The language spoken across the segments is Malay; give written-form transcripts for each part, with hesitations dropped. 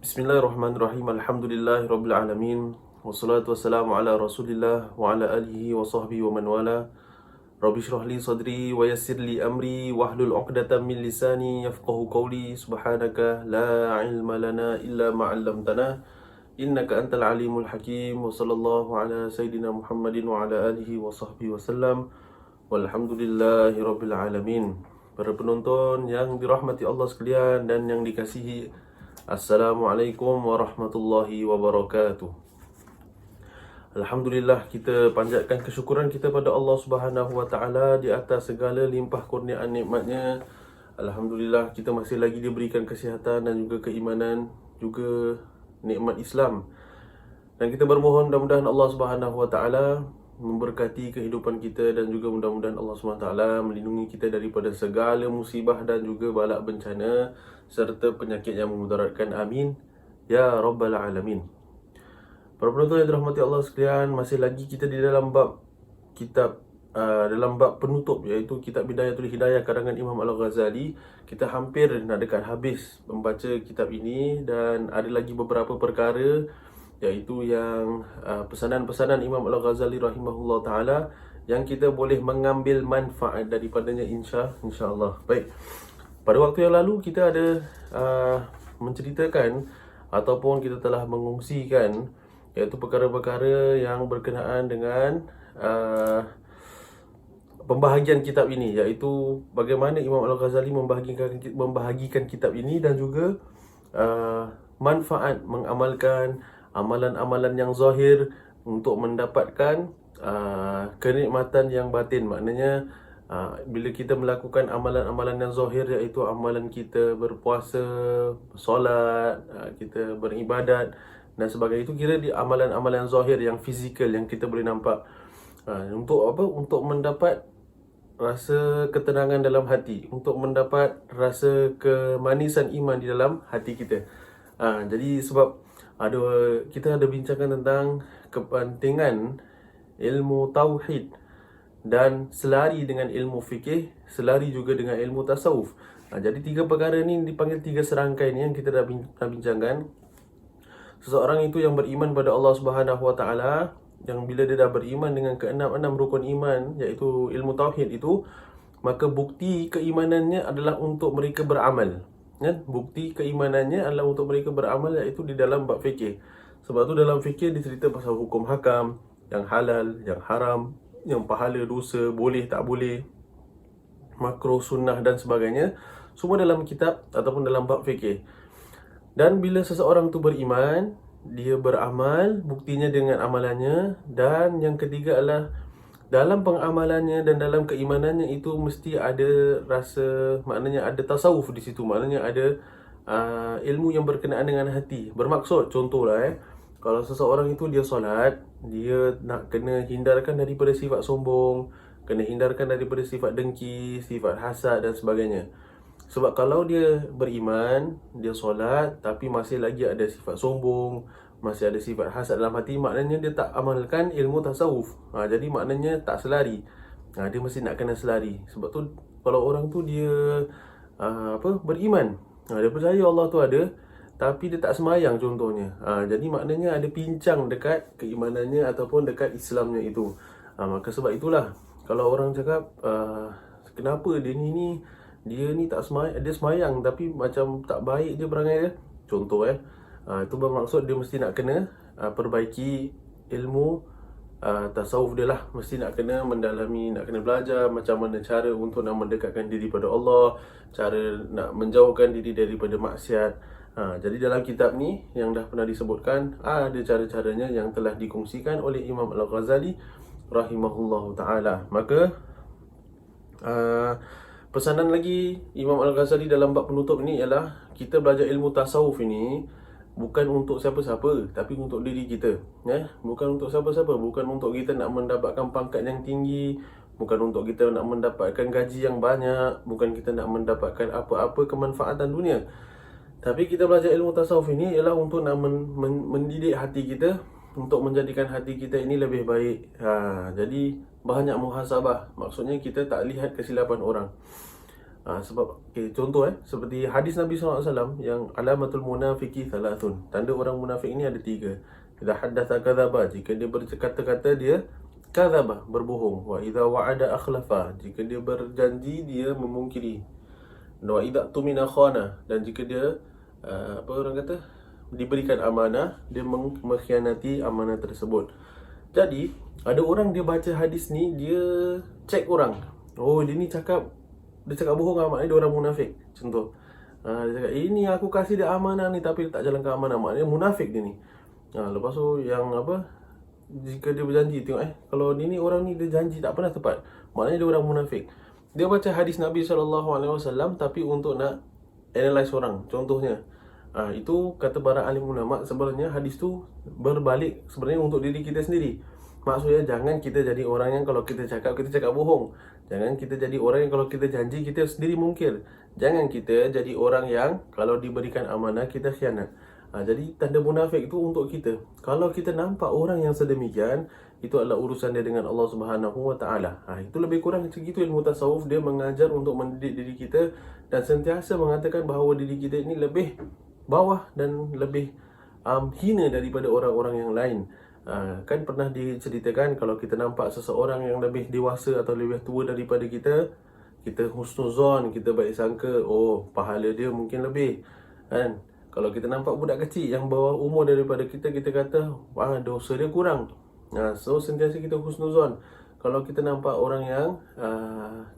Bismillahirrahmanirrahim. Alhamdulillahirabbil alamin. Wassalatu wassalamu ala Rasulillah wa ala alihi wa sahbihi wa man wala. Rabbi shrah li sadri wa yassir li amri wahlul 'uqdatam min lisani yafqahu qawli. Subhanaka la ilma lana illa ma 'allamtana innaka antal alimul hakim. Wa sallallahu ala sayidina Muhammadin wa ala alihi wa sahbihi wasallam. Walhamdulillahirabbil alamin. Para penonton yang dirahmati Allah sekalian dan yang dikasihi, Assalamualaikum warahmatullahi wabarakatuh. Alhamdulillah, kita panjatkan kesyukuran kita pada Allah Subhanahu wa taala di atas segala limpah kurniaan nikmatnya. Alhamdulillah, kita masih lagi diberikan kesihatan dan juga keimanan, juga nikmat Islam. Dan kita bermohon mudah-mudahan Allah Subhanahu wa taala memberkati kehidupan kita dan juga mudah-mudahan Allah SWT melindungi kita daripada segala musibah dan juga balak bencana serta penyakit yang memudaratkan. Amin ya rabbal alamin. Para penonton yang dirahmati Allah sekalian, masih lagi kita di dalam bab kitab dalam bab penutup, iaitu kitab Bidayatul Hidayah karangan Imam Al-Ghazali. Kita hampir nak dekat habis membaca kitab ini dan ada lagi beberapa perkara, iaitu yang pesanan-pesanan Imam Al-Ghazali rahimahullah ta'ala yang kita boleh mengambil manfaat daripadanya insya-Allah. Baik, pada waktu yang lalu kita ada menceritakan ataupun kita telah mengongsikan iaitu perkara-perkara yang berkenaan dengan pembahagian kitab ini, iaitu bagaimana Imam Al-Ghazali membahagikan kitab ini dan juga manfaat mengamalkan amalan-amalan yang zahir untuk mendapatkan kenikmatan yang batin. Maknanya bila kita melakukan amalan-amalan yang zahir, iaitu amalan kita berpuasa, solat, kita beribadat dan sebagainya, itu kira di amalan-amalan zahir yang fizikal yang kita boleh nampak. Untuk apa? Untuk mendapat rasa ketenangan dalam hati, untuk mendapat rasa kemanisan iman di dalam hati kita. Jadi sebab kita ada bincangkan tentang kepentingan ilmu tauhid dan selari dengan ilmu fikih, selari juga dengan ilmu tasawuf. Jadi tiga perkara ni dipanggil tiga serangkai ni yang kita dah bincangkan. Seseorang itu yang beriman pada Allah Subhanahu wa taala, yang bila dia dah beriman dengan keenam rukun iman, iaitu ilmu tauhid itu, maka bukti keimanannya adalah untuk mereka beramal. Bukti keimanannya adalah untuk mereka beramal, iaitu di dalam bab fikih. Sebab tu dalam fikih dicerita pasal hukum hakam, yang halal, yang haram, yang pahala, dosa, boleh, tak boleh, makruh, sunnah dan sebagainya. Semua dalam kitab ataupun dalam bab fikih. Dan bila seseorang tu beriman, dia beramal, buktinya dengan amalannya. Dan yang ketiga adalah dalam pengamalannya dan dalam keimanannya itu mesti ada rasa, maknanya ada tasawuf di situ, maknanya ada ilmu yang berkenaan dengan hati. Bermaksud, contohlah kalau seseorang itu dia solat, dia nak kena hindarkan daripada sifat sombong, kena hindarkan daripada sifat dengki, sifat hasad dan sebagainya. Sebab kalau dia beriman, dia solat tapi masih lagi ada sifat sombong, masih ada sifat hasad dalam hati, maknanya dia tak amalkan ilmu tasawuf. Jadi maknanya tak selari. Dia mesti nak kena selari. Sebab tu kalau orang tu dia beriman, dia percaya Allah tu ada, tapi dia tak semayang contohnya. Jadi maknanya ada pincang dekat keimanannya ataupun dekat Islamnya itu. Maka sebab itulah kalau orang cakap kenapa dia ni tak semayang, dia semayang tapi macam tak baik dia perangai dia, contoh itu bermaksud dia mesti nak kena perbaiki ilmu tasawuf dia lah. Mesti nak kena mendalami, nak kena belajar macam mana cara untuk nak mendekatkan diri pada Allah, cara nak menjauhkan diri daripada maksiat. Jadi dalam kitab ni yang dah pernah disebutkan, ada cara-caranya yang telah dikongsikan oleh Imam Al-Ghazali rahimahullahu ta'ala. Maka pesanan lagi Imam Al-Ghazali dalam bab penutup ni ialah kita belajar ilmu tasawuf ini bukan untuk siapa-siapa, tapi untuk diri kita. Bukan untuk siapa-siapa, bukan untuk kita nak mendapatkan pangkat yang tinggi, bukan untuk kita nak mendapatkan gaji yang banyak, bukan kita nak mendapatkan apa-apa kemanfaatan dunia. Tapi kita belajar ilmu tasawuf ini ialah untuk nak mendidik hati kita, untuk menjadikan hati kita ini lebih baik. Jadi banyak muhasabah. Maksudnya kita tak lihat kesilapan orang. Sebab contoh seperti hadis Nabi SAW yang alamatul munafiqi thalathun. Tanda orang munafik ni ada 3. Idza haddatha kadzaba, jika dia berkata-kata dia kadzaba, berbohong. Wa idza wa'ada akhlafa, jika dia berjanji dia memungkiri. Wa idza tumina khana, dan jika dia apa orang kata, diberikan amanah, dia mengkhianati amanah tersebut. Jadi ada orang dia baca hadis ni, dia cek orang. Oh, dia cakap bohong, maknanya dia orang munafik. Contoh, dia cakap ini aku kasih dia amanah ni tapi dia tak jalankan amanah, maknanya munafik dia ni. Lepas tu yang apa, jika dia berjanji, tengok kalau ni orang ni dia janji tak pernah tepat, maknanya dia orang munafik. Dia baca hadis Nabi SAW tapi untuk nak analyse orang. Contohnya, itu kata para alim ulama, sebenarnya hadis tu berbalik sebenarnya untuk diri kita sendiri. Maksudnya jangan kita jadi orang yang kalau kita cakap bohong. Jangan kita jadi orang yang kalau kita janji kita sendiri mungkir. Jangan kita jadi orang yang kalau diberikan amanah kita khianat. Jadi tanda munafik itu untuk kita. Kalau kita nampak orang yang sedemikian, itu adalah urusan dia dengan Allah Subhanahu Wa Taala. Itu lebih kurang macam itu ilmu tasawuf. Dia mengajar untuk mendidik diri kita dan sentiasa mengatakan bahawa diri kita ini lebih bawah dan lebih hina daripada orang-orang yang lain. Kan pernah diceritakan kalau kita nampak seseorang yang lebih dewasa atau lebih tua daripada kita, kita husnuzon, kita baik sangka, oh pahala dia mungkin lebih, kan? Kalau kita nampak budak kecil yang bawah umur daripada kita, kita kata dosa dia kurang. So sentiasa kita husnuzon. Kalau kita nampak orang yang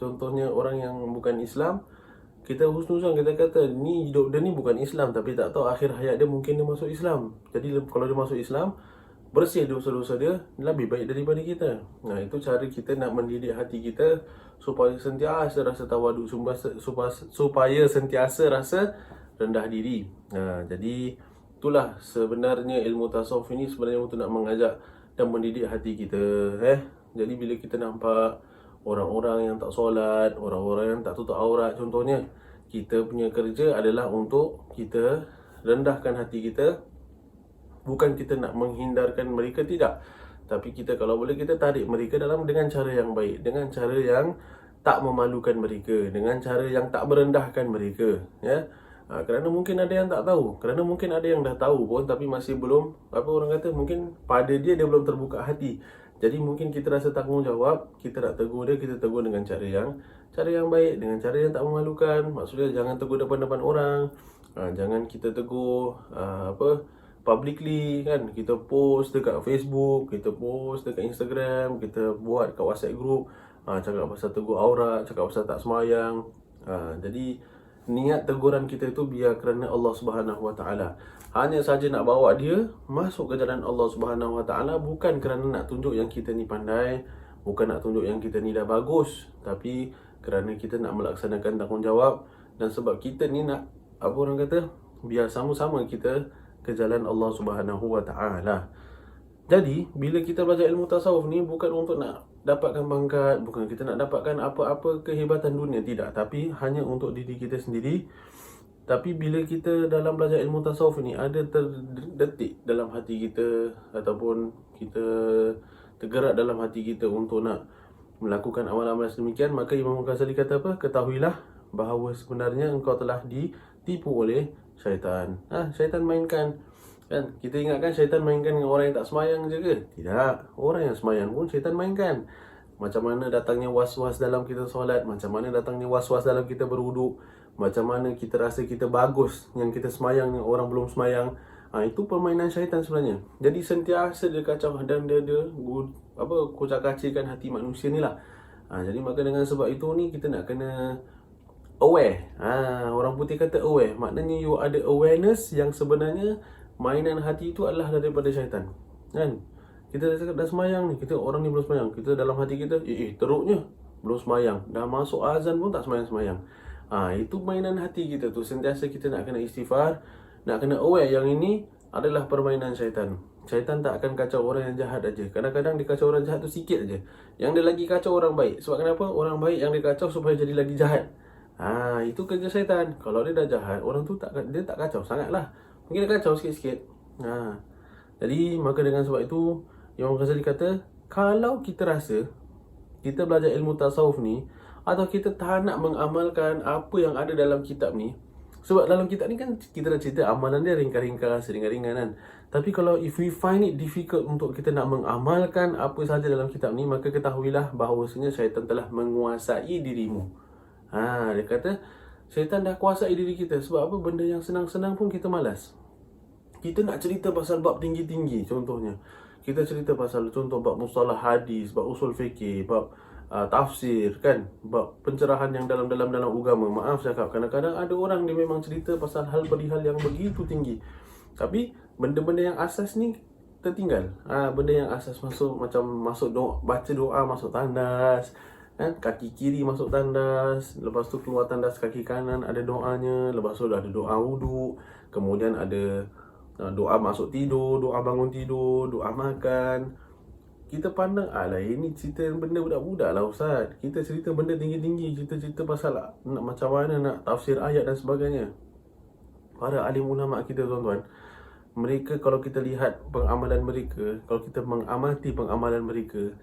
contohnya orang yang bukan Islam, kita husnuzon, kita kata ni hidup dia ni bukan Islam, tapi tak tahu akhir hayat dia mungkin dia masuk Islam. Jadi kalau dia masuk Islam, bersih dosa-dosa dia, lebih baik daripada kita. Itu cara kita nak mendidik hati kita supaya sentiasa rasa tawaduk, supaya sentiasa rasa rendah diri. Jadi itulah sebenarnya ilmu tasawuf ini, sebenarnya untuk nak mengajak dan mendidik hati kita. Jadi bila kita nampak orang-orang yang tak solat, orang-orang yang tak tutup aurat contohnya, kita punya kerja adalah untuk kita rendahkan hati kita. Bukan kita nak menghindarkan mereka, tidak. Tapi kita kalau boleh kita tarik mereka dengan cara yang baik, dengan cara yang tak memalukan mereka, dengan cara yang tak merendahkan mereka, ya. Kerana mungkin ada yang tak tahu, kerana mungkin ada yang dah tahu pun tapi masih belum, apa orang kata, mungkin pada dia belum terbuka hati. Jadi mungkin kita rasa tanggungjawab, kita nak tegur dia, kita tegur dengan cara yang baik, dengan cara yang tak memalukan. Maksudnya jangan tegur depan-depan orang, jangan kita tegur publicly, kan. Kita post dekat Facebook, kita post dekat Instagram, kita buat kat WhatsApp group, cakap pasal tegur aurat, cakap pasal tak semayang. Jadi niat teguran kita itu biar kerana Allah Subhanahu Wa Taala. Hanya saja nak bawa dia masuk ke jalan Allah Subhanahu Wa Taala, bukan kerana nak tunjuk yang kita ni pandai, bukan nak tunjuk yang kita ni dah bagus, tapi kerana kita nak melaksanakan tanggungjawab dan sebab kita ni nak, apa orang kata, biar sama-sama kita ke jalan Allah Subhanahu Wa Taala. Jadi bila kita belajar ilmu tasawuf ni bukan untuk nak dapatkan pangkat, bukan kita nak dapatkan apa-apa kehebatan dunia, tidak, tapi hanya untuk diri kita sendiri. Tapi bila kita dalam belajar ilmu tasawuf ni ada terdetik dalam hati kita ataupun kita tergerak dalam hati kita untuk nak melakukan amalan-amalan sedemikian, maka Imam Ghazali kata apa? Ketahuilah bahawa sebenarnya engkau telah ditipu oleh syaitan. Syaitan mainkan, kan? Kita ingatkan syaitan mainkan dengan orang yang tak semayang je ke? Tidak. Orang yang semayang pun syaitan mainkan. Macam mana datangnya was-was dalam kita solat, macam mana datangnya was-was dalam kita berwuduk, macam mana kita rasa kita bagus yang kita semayang, yang orang belum semayang. Itu permainan syaitan sebenarnya. Jadi sentiasa dia kacau dan dia kocak-kacirkan hati manusia ni lah. Jadi maka dengan sebab itu ni kita nak kena aware. Orang putih kata aware, maknanya you ada awareness yang sebenarnya mainan hati itu adalah daripada syaitan, kan? Kita dah cakap dah semayang ni, kita orang ni belum semayang, kita dalam hati kita teruknya belum semayang, dah masuk azan pun tak semayang-semayang. Itu mainan hati kita tu. Sentiasa kita nak kena istighfar, nak kena aware yang ini adalah permainan syaitan. Syaitan tak akan kacau orang yang jahat aja. Kadang-kadang dia kacau orang jahat tu sikit aja, yang dia lagi kacau orang baik. Sebab kenapa? Orang baik yang dia kacau supaya jadi lagi jahat. Itu kerja syaitan. Kalau dia dah jahat, orang tu dia tak kacau sangatlah, mungkin dia kacau sikit-sikit. Jadi maka dengan sebab itu Imam Ghazali kata, kalau kita rasa kita belajar ilmu tasawuf ni atau kita tak nak mengamalkan apa yang ada dalam kitab ni. Sebab dalam kitab ni kan kita dah cerita amalan dia ringkas-ringkas, ringan-ringan kan. Tapi kalau if we find it difficult untuk kita nak mengamalkan apa sahaja dalam kitab ni, maka ketahuilah bahawasanya syaitan telah menguasai dirimu. Dia kata syaitan dah kuasai diri kita. Sebab apa? Benda yang senang-senang pun kita malas. Kita nak cerita pasal bab tinggi-tinggi contohnya. Kita cerita pasal contoh bab mustalah hadis, bab usul fikir, bab tafsir kan, bab pencerahan yang dalam agama. Maaf cakap, kadang-kadang ada orang dia memang cerita pasal hal perihal yang begitu tinggi, tapi benda-benda yang asas ni tertinggal. Benda yang asas masuk doa, baca doa masuk tandas kan, kaki kiri masuk tandas, lepas tu keluar tandas kaki kanan ada doanya, lepas tu ada doa wuduk, kemudian ada doa masuk tidur, doa bangun tidur, doa makan. Kita pandang, ini cerita benda budak-budak lah Ustaz. Kita cerita benda tinggi-tinggi, kita cerita pasal macam mana nak tafsir ayat dan sebagainya. Para alim ulama kita tuan-tuan, mereka kalau kita lihat pengamalan mereka, kalau kita mengamati pengamalan mereka,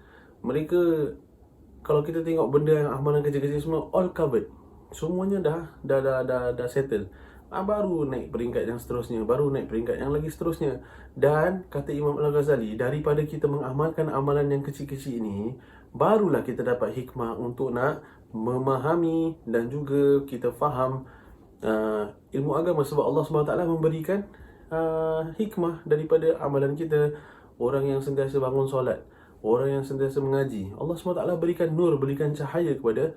kalau kita tengok benda yang amalan kecil-kecil semua all covered. Semuanya dah settle. Baru naik peringkat yang seterusnya, baru naik peringkat yang lagi seterusnya. Dan kata Imam Al-Ghazali, daripada kita mengamalkan amalan yang kecil-kecil ini, barulah kita dapat hikmah untuk nak memahami dan juga kita faham ilmu agama. Sebab Allah SWT memberikan hikmah daripada amalan kita. Orang yang sentiasa bangun solat, orang yang sentiasa mengaji, Allah SWT berikan nur, berikan cahaya kepada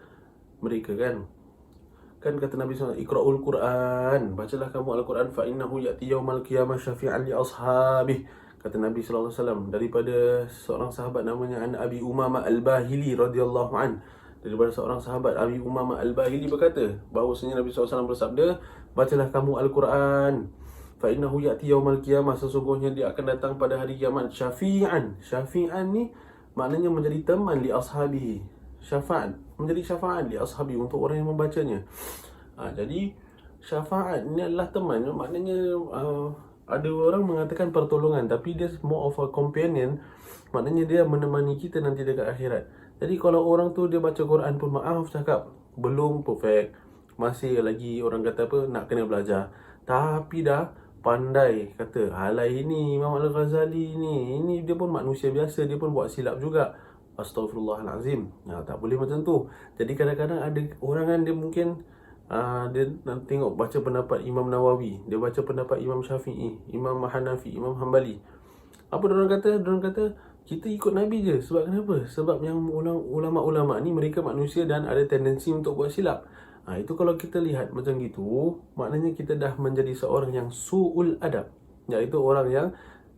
mereka kan. Kan kata Nabi SAW, Iqra'ul Quran, bacalah kamu Al-Quran, fa'innahu ya'ti yawmal qiyamah syafi'an li ashabih. Kata Nabi SAW, daripada seorang sahabat namanya Abi Umamah Al-Bahili radhiyallahu an. Daripada seorang sahabat Abi Umamah Al-Bahili berkata, bahawasanya Nabi SAW bersabda, bacalah kamu Al-Quran, fa'innahu ya'ti yawmal qiyamah, sesungguhnya dia akan datang pada hari kiamat syafi'an. Syafi'an ni maknanya menjadi teman li ashabihi. Syafaat, menjadi syafaat li ashabi, untuk orang yang membacanya. Jadi syafaat ni adalah teman. Maknanya ada orang mengatakan pertolongan, tapi dia more of a companion. Maknanya dia menemani kita nanti dekat akhirat. Jadi kalau orang tu dia baca Quran pun, maaf cakap, belum perfect, masih lagi orang kata apa, nak kena belajar. Tapi dah pandai. Kata, ini Imam Al-Ghazali ni dia pun manusia biasa, dia pun buat silap juga. Astaghfirullahalazim. Tak boleh macam tu. Jadi kadang-kadang ada orang kan, dia mungkin dia nak tengok baca pendapat Imam Nawawi, dia baca pendapat Imam Syafi'i, Imam Hanafi, Imam Hanbali. Apa diorang kata? Diorang kata kita ikut Nabi je. Sebab kenapa? Sebab yang ulama-ulama ni mereka manusia dan ada tendensi untuk buat silap. Itu kalau kita lihat macam gitu, maknanya kita dah menjadi seorang yang su'ul adab, iaitu orang yang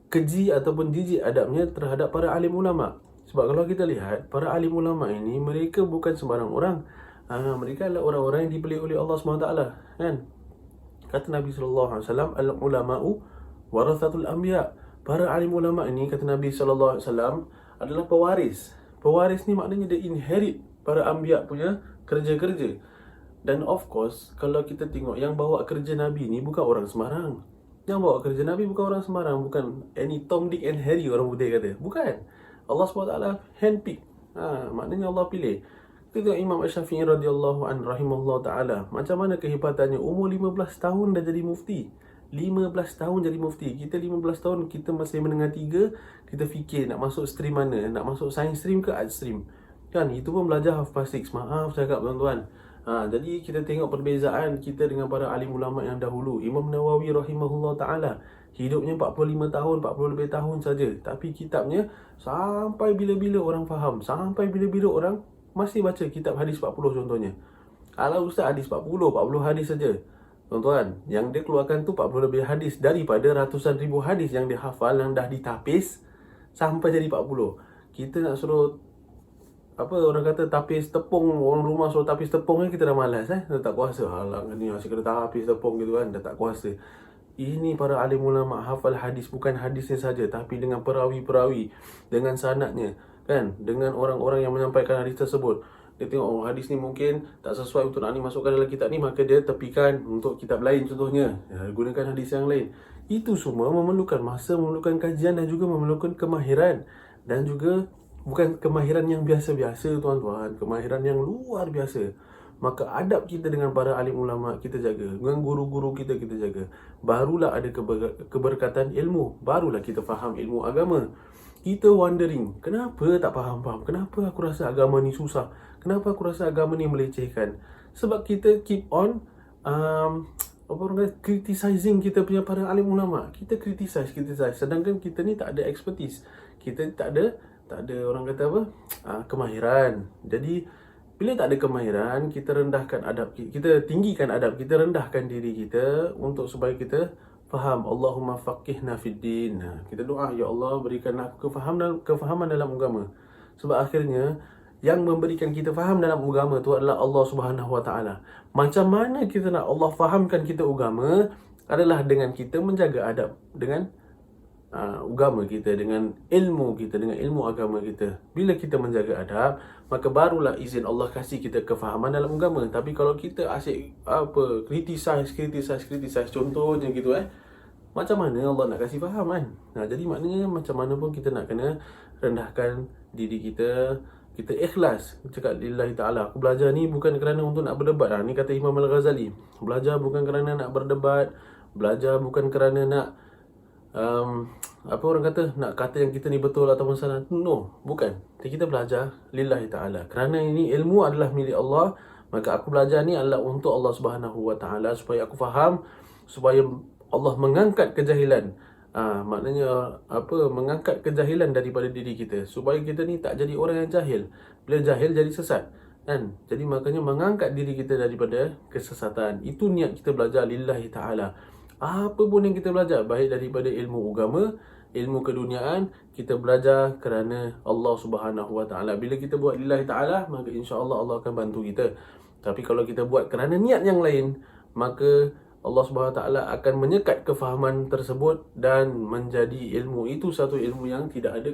keji ataupun jijik adabnya terhadap para alim ulama. Sebab kalau kita lihat, para alim ulama ini, mereka bukan sembarang orang. Mereka adalah orang-orang yang dipilih oleh Allah SWT kan? Kata Nabi SAW, al-ulama'u warathatul anbiya. Para alim ulama ini, kata Nabi SAW, adalah pewaris. Pewaris ni maknanya dia inherit para anbiya punya kerja-kerja. Dan of course, kalau kita tengok yang bawa kerja Nabi ni bukan orang sembarang. Yang bawa kerja Nabi bukan orang sembarang. Bukan any Tom, Dick and Harry orang putih kata. Bukan. Allah SWT handpick. Maknanya Allah pilih. Kita tengok Imam Asy-Syafi'i radhiyallahu an rahimahullah ta'ala, macam mana kehebatannya. Umur 15 tahun dah jadi mufti. 15 tahun jadi mufti. Kita 15 tahun, kita masih menengah 3, kita fikir nak masuk stream mana, nak masuk science stream ke art stream kan. Itu pun belajar half past 6. Maaf cakap tuan-tuan. Jadi kita tengok perbezaan kita dengan para alim ulama yang dahulu. Imam Nawawi rahimahullah ta'ala, hidupnya 45 tahun, 40 lebih tahun saja, tapi kitabnya sampai bila-bila orang faham, sampai bila-bila orang masih baca kitab hadis 40 contohnya. Kalau ustaz hadis 40 hadis saja. Tuan-tuan, yang dia keluarkan tu 40 lebih hadis daripada ratusan ribu hadis yang dia hafal, yang dah ditapis sampai jadi 40. Kita nak suruh orang kata tapis tepung, orang rumah suruh tapis tepung ni kita dah malas dah tak kuasa. Halang ni asyik kena tapis tepung gitu kan, dah tak kuasa. Ini para alim ulama hafal hadis, bukan hadisnya saja, tapi dengan perawi-perawi, dengan sanadnya kan, dengan orang-orang yang menyampaikan hadis tersebut. Dia tengok hadis ni mungkin tak sesuai untuk nak masukkan dalam kitab ni, maka dia tepikan untuk kitab lain contohnya, gunakan hadis yang lain. Itu semua memerlukan masa, memerlukan kajian dan juga memerlukan kemahiran dan juga bukan kemahiran yang biasa-biasa tuan-tuan, kemahiran yang luar biasa. Maka adab kita dengan para alim ulama kita jaga, dengan guru-guru kita kita jaga. Barulah ada keberkatan ilmu, barulah kita faham ilmu agama. Kita wondering, kenapa tak faham-faham? Kenapa aku rasa agama ni susah? Kenapa aku rasa agama ni melecehkan? Sebab kita keep on apa orang kata, criticizing kita punya para alim ulama. Kita criticize. Sedangkan kita ni tak ada expertise. Kita tak ada orang kata apa? Kemahiran. Jadi bila tak ada kemahiran, kita rendahkan adab kita, tinggikan adab kita, rendahkan diri kita untuk supaya kita faham. Allahumma faqihna fid din. Kita doa, ya Allah berikanlah aku kefahaman dalam agama. Sebab akhirnya yang memberikan kita faham dalam agama tu adalah Allah Subhanahu Wa Taala. Macam mana kita nak Allah fahamkan kita agama adalah dengan kita menjaga adab dengan agama kita, dengan ilmu kita, dengan ilmu agama kita. Bila kita menjaga adab, maka barulah izin Allah kasih kita kefahaman dalam agama. Tapi kalau kita asyik criticize contohnya gitu macam mana Allah nak kasih faham kan? Jadi maknanya macam mana pun kita nak kena rendahkan diri kita. Kita ikhlas cakap lillahi ta'ala. Aku belajar ni bukan kerana untuk nak berdebat. Ni kata Imam Al-Ghazali. Belajar bukan kerana nak berdebat. Belajar bukan kerana nak apa orang kata, nak kata yang kita ni betul ataupun salah. No, bukan. Kita belajar lillahi ta'ala. Kerana ini ilmu adalah milik Allah, maka aku belajar ni adalah untuk Allah Subhanahu Wa Taala, supaya aku faham, supaya Allah mengangkat kejahilan. Maknanya apa? Mengangkat kejahilan daripada diri kita, supaya kita ni tak jadi orang yang jahil. Bila jahil jadi sesat kan? Jadi makanya mengangkat diri kita daripada kesesatan. Itu niat kita belajar lillahi ta'ala. Apa pun yang kita belajar, baik daripada ilmu agama, ilmu keduniaan, kita belajar kerana Allah Subhanahu Wa Taala. Bila kita buat lillahi ta'ala, maka insya-Allah Allah akan bantu kita. Tapi kalau kita buat kerana niat yang lain, maka Allah Subhanahu Wa Taala akan menyekat kefahaman tersebut dan menjadi ilmu itu satu ilmu yang tidak ada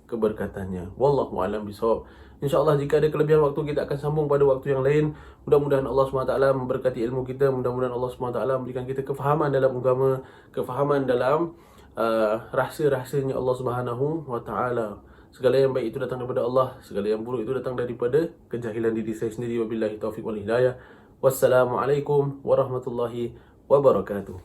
keberkatannya. Wallahu a'lam bishawab. InsyaAllah jika ada kelebihan waktu, kita akan sambung pada waktu yang lain. Mudah-mudahan Allah SWT memberkati ilmu kita. Mudah-mudahan Allah SWT memberikan kita kefahaman dalam agama, kefahaman dalam rahsia-rahsianya Allah Subhanahu Wa Taala. Segala yang baik itu datang daripada Allah, segala yang buruk itu datang daripada kejahilan diri saya sendiri. Wabillahi taufiq wal hidayah. Wassalamualaikum warahmatullahi wabarakatuh.